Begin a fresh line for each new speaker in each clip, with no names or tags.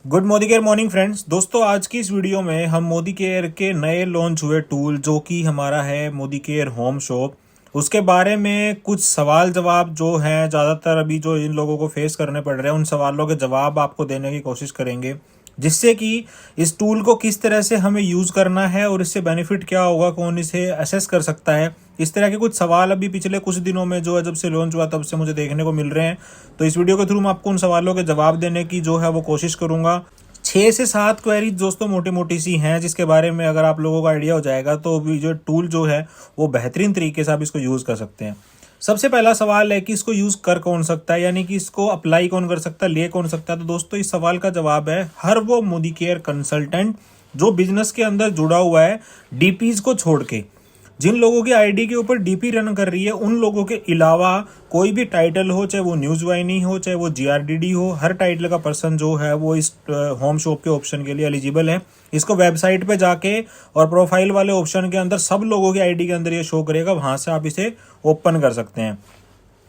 Good Modi care morning friends. दोस्तों आज की इस वीडियो में हम मोदी केयर के नए लॉन्च हुए टूल जो कि हमारा है मोदी केयर होम शॉप, उसके बारे में कुछ सवाल जवाब जो हैं ज़्यादातर अभी जो इन लोगों को फेस करने पड़ रहे हैं उन सवालों के जवाब आपको देने की कोशिश करेंगे, जिससे कि इस टूल को किस तरह से हमें यूज़ करना है और इससे बेनिफिट क्या होगा, कौन इसे असेस कर सकता है। इस तरह के कुछ सवाल अभी पिछले कुछ दिनों में जो है जब से लॉन्च हुआ तब से मुझे देखने को मिल रहे हैं। तो इस वीडियो के थ्रू मैं आपको उन सवालों के जवाब देने की जो है वो कोशिश करूंगा। 6 से 7 क्वेरीज दोस्तों मोटी मोटी सी हैं, जिसके बारे में अगर आप लोगों को आइडिया हो जाएगा तो भी जो टूल जो है वो बेहतरीन तरीके से आप इसको यूज़ कर सकते हैं। सबसे पहला सवाल है कि इसको यूज़ कर कौन सकता है, यानी कि इसको अप्लाई कौन कर सकता है, ले कौन सकता है। तो दोस्तों इस सवाल का जवाब है हर वो मोदी केयर कंसल्टेंट जो बिजनेस के अंदर जुड़ा हुआ है डीपीज को छोड़ के। जिन लोगों की आईडी के ऊपर डीपी रन कर रही है उन लोगों के अलावा कोई भी टाइटल हो, चाहे वो न्यूज वाहिनी हो, चाहे वो जीआरडीडी हो, हर टाइटल का पर्सन जो है वो इस होम शॉप के ऑप्शन के लिए एलिजिबल है। इसको वेबसाइट पे जाके और प्रोफाइल वाले ऑप्शन के अंदर सब लोगों की आईडी के अंदर ये शो करेगा, वहां से आप इसे ओपन कर सकते हैं।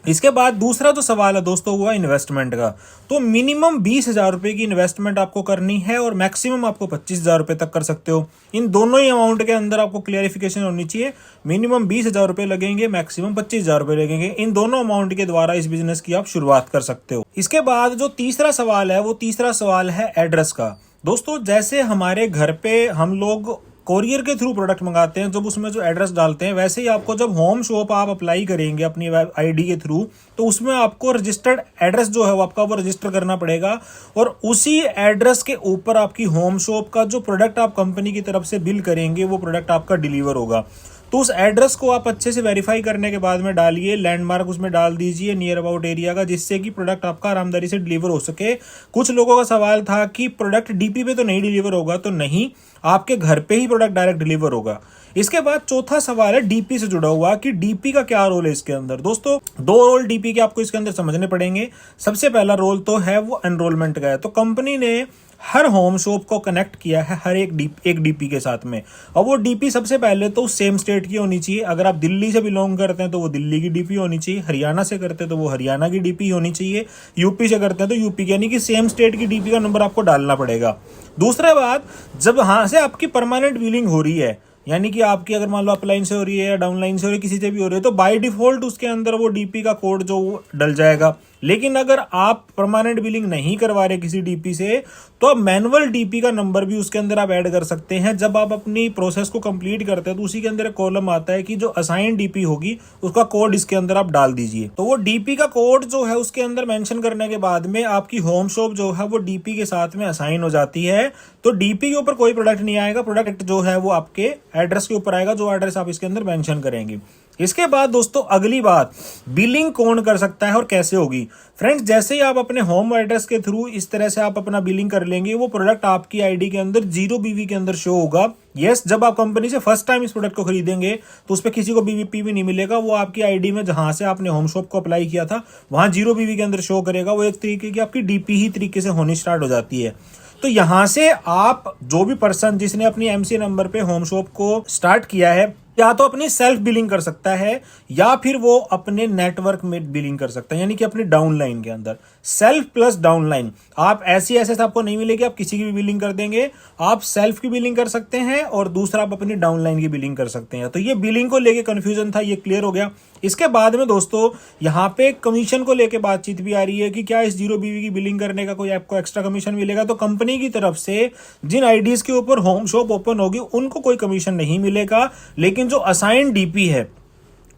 इसके बाद दूसरा जो सवाल है दोस्तों हुआ इन्वेस्टमेंट का। तो मिनिमम 20,000 रुपए की इन्वेस्टमेंट आपको करनी है और मैक्सिमम आपको 25,000 रुपए तक कर सकते हो। इन दोनों ही अमाउंट के अंदर आपको क्लियरिफिकेशन होनी चाहिए। मिनिमम 20,000 रुपए लगेंगे, मैक्सिमम 25,000 रुपए लगेंगे। इन दोनों अमाउंट के द्वारा इस बिजनेस की आप शुरुआत कर सकते हो। इसके बाद जो तीसरा सवाल है वो तीसरा सवाल है एड्रेस का। दोस्तों जैसे हमारे घर पे हम लोग कोरियर के थ्रू प्रोडक्ट मंगाते हैं, जब उसमें जो एड्रेस डालते हैं वैसे ही आपको जब होम शॉप आप अप्लाई करेंगे अपनी वेब आईडी के थ्रू तो उसमें आपको रजिस्टर्ड एड्रेस जो है वो आपका वो रजिस्टर करना पड़ेगा और उसी एड्रेस के ऊपर आपकी होम शॉप का जो प्रोडक्ट आप कंपनी की तरफ से बिल करेंगे वो प्रोडक्ट आपका डिलीवर होगा। तो उस एड्रेस को आप अच्छे से वेरीफाई करने के बाद में डालिए, लैंडमार्क उसमें डाल दीजिए नियर अबाउट एरिया का, जिससे कि प्रोडक्ट आपका आरामदारी से डिलीवर हो सके। कुछ लोगों का सवाल था कि प्रोडक्ट डीपी पे तो नहीं डिलीवर होगा, तो नहीं, आपके घर पे ही प्रोडक्ट डायरेक्ट डिलीवर होगा। इसके बाद चौथा सवाल है डीपी से जुड़ा हुआ कि डीपी का क्या रोल है इसके अंदर। दोस्तों 2 रोल डीपी के आपको इसके अंदर समझने पड़ेंगे। सबसे पहला रोल तो है वो एनरोलमेंट का है। तो कंपनी ने हर होम शॉप को कनेक्ट किया है हर एक डीपी के साथ में, और वो डीपी सबसे पहले तो सेम स्टेट की होनी चाहिए। अगर आप दिल्ली से बिलोंग करते हैं तो वो दिल्ली की डीपी होनी चाहिए, हरियाणा से करते हैं तो वो हरियाणा की डीपी होनी चाहिए, यूपी से करते हैं तो यूपी की, यानी कि सेम स्टेट की डीपी का नंबर आपको डालना पड़ेगा। दूसरा बात, जब वहां से आपकी परमानेंट बिलिंग हो रही है, यानी कि आपकी अगर मान लो अपलाइन से हो रही है या डाउनलाइन से हो रही है, किसी से भी हो रही है, तो बाय डिफॉल्ट उसके अंदर वो डीपी का कोड जो डल जाएगा। लेकिन अगर आप परमानेंट बिलिंग नहीं करवा रहे किसी डीपी से तो आप मैनुअल डीपी का नंबर भी उसके अंदर आप ऐड कर सकते हैं। जब आप अपनी प्रोसेस को कंप्लीट करते हैं तो उसी के अंदर एक कॉलम आता है कि जो असाइन डीपी होगी उसका कोड इसके अंदर आप डाल दीजिए। तो वो डीपी का कोड जो है उसके अंदर मेंशन करने के बाद में आपकी होम शॉप जो है वो डीपी के साथ में असाइन हो जाती है। तो डीपी के ऊपर कोई प्रोडक्ट नहीं आएगा, प्रोडक्ट जो है वो आपके एड्रेस के ऊपर आएगा, जो एड्रेस आप इसके अंदर मेंशन करेंगे। इसके बाद दोस्तों अगली बात, बिलिंग कौन कर सकता है और कैसे होगी। फ्रेंड्स जैसे ही आप अपने होम एड्रेस के थ्रू इस तरह से आप अपना बिलिंग कर लेंगे, वो प्रोडक्ट आपकी आईडी के अंदर 0 बीवी के अंदर शो होगा। यस, जब आप कंपनी से फर्स्ट टाइम इस प्रोडक्ट को खरीदेंगे तो उस पर किसी को बीवीपी भी नहीं मिलेगा, वो आपकी आईडी में जहां से आपने होम शॉप को अप्लाई किया था वहां 0 बीवी के अंदर शो करेगा। वो एक तरीके की आपकी डीपी ही तरीके से होनी स्टार्ट हो जाती है। तो यहां से आप जो भी पर्सन जिसने अपनी एमसी नंबर पे होम शॉप को स्टार्ट किया है, या तो अपनी सेल्फ बिलिंग कर सकता है या फिर वो अपने नेटवर्क में बिलिंग कर सकता है, यानी कि अपने डाउनलाइन के अंदर। सेल्फ प्लस डाउनलाइन, आप ऐसी ऐसे आपको नहीं मिलेगी आप किसी की भी बिलिंग कर देंगे। आप सेल्फ की बिलिंग कर सकते हैं और दूसरा आप अपनी डाउनलाइन की बिलिंग कर सकते हैं। तो ये बिलिंग को लेके कंफ्यूजन था, ये क्लियर हो गया। इसके बाद में दोस्तों यहाँ पे कमीशन को लेके बातचीत भी आ रही है कि क्या इस 0 बीवी की बिलिंग करने का कोई आपको एक्स्ट्रा कमीशन मिलेगा। तो कंपनी की तरफ से जिन आईडीज के ऊपर होम शॉप ओपन होगी उनको कोई कमीशन नहीं मिलेगा, लेकिन जो असाइन डीपी है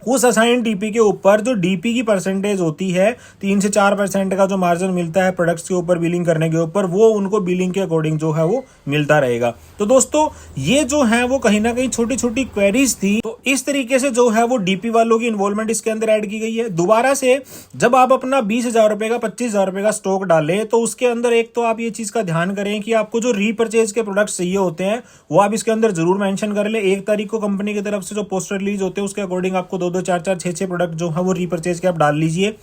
उस असाइन डीपी के ऊपर जो डीपी की परसेंटेज होती है 3 से 4% का जो मार्जिन मिलता है प्रोडक्ट्स के ऊपर बिलिंग करने के ऊपर, वो उनको बिलिंग के अकॉर्डिंग जो है वो मिलता रहेगा। तो दोस्तों ये जो है वो कहीं ना कहीं छोटी छोटी क्वेरीज थी। तो इस तरीके से जो है वो डीपी वालों की इन्वॉल्वमेंट इसके अंदर ऐड की गई है। दोबारा से जब आप अपना 20,000 रुपए का 25,000 रुपए का स्टॉक डालें तो उसके अंदर एक तो आप ये चीज का ध्यान करें कि आपको जो रीपर्चेज के प्रोडक्ट्स चाहिए होते हैं वो आप इसके अंदर जरूर मेंशन कर ले। 1 तारीख को कंपनी की तरफ से जो पोस्टर रिलीज होते हैं उसके अकॉर्डिंग आपको 2-2, 4-4, 6-6 प्रोडक्ट जो है वो रीपर्चेज के आप डाल लीजिए।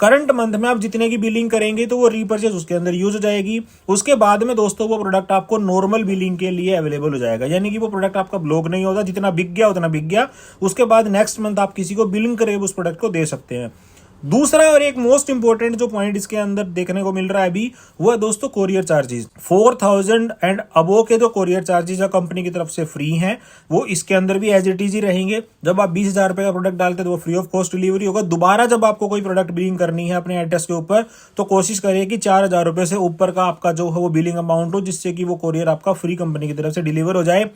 करंट मंथ में आप जितने की बिलिंग करेंगे तो वो रीपर्चेज उसके अंदर यूज हो जाएगी। उसके बाद में दोस्तों वो प्रोडक्ट आपको नॉर्मल बिलिंग के लिए अवेलेबल हो जाएगा, यानी कि वो प्रोडक्ट आपका ब्लॉक नहीं होगा, जितना बिक गया उतना बिक गया। उसके बाद नेक्स्ट मंथ आप किसी को बिलिंग करके उस प्रोडक्ट को दे सकते हैं। दूसरा और एक मोस्ट इंपॉर्टेंट जो पॉइंट इसके अंदर देखने को मिल रहा है अभी, वो है दोस्तों कोरियर चार्जेस। 4000 एंड अबो के जो कोरियर चार्जेस है कंपनी की तरफ से फ्री हैं, वो इसके अंदर भी एज इट इज ही रहेंगे। जब आप 20,000 रुपए का प्रोडक्ट डालते हैं तो वो फ्री ऑफ कॉस्ट डिलीवरी होगा। दोबारा जब आपको कोई प्रोडक्ट बिलिंग करनी है अपने एड्रेस के ऊपर, तो कोशिश करिए कि 4,000 रुपए से ऊपर का आपका जो है वो बिलिंग अमाउंट हो, जिससे कि वो कोरियर आपका फ्री कंपनी की तरफ से डिलीवर हो जाए।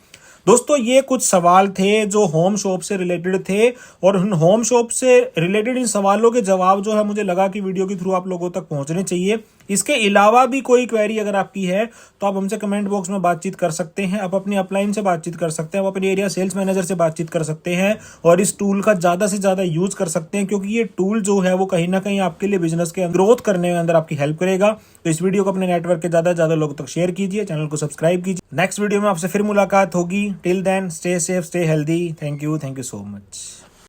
दोस्तों ये कुछ सवाल थे जो होम शॉप से रिलेटेड थे, और उन होम शॉप से रिलेटेड इन सवालों के जवाब जो है मुझे लगा कि वीडियो के थ्रू आप लोगों तक पहुंचने चाहिए। इसके अलावा भी कोई क्वेरी अगर आपकी है तो आप हमसे कमेंट बॉक्स में बातचीत कर सकते हैं, आप अपनी अपलाइन से बातचीत कर सकते हैं, आप अपने एरिया सेल्स मैनेजर से बातचीत कर सकते हैं, और इस टूल का ज़्यादा से ज़्यादा यूज कर सकते हैं, क्योंकि ये टूल जो है वो कहीं ना कहीं आपके लिए बिजनेस के ग्रोथ करने में अंदर आपकी हेल्प करेगा। तो इस वीडियो को अपने नेटवर्क के ज़्यादा से ज़्यादा लोगों तक शेयर कीजिए, चैनल को सब्सक्राइब कीजिए। नेक्स्ट वीडियो में आपसे फिर मुलाकात होगी। Till then stay safe, stay healthy. Thank you so much.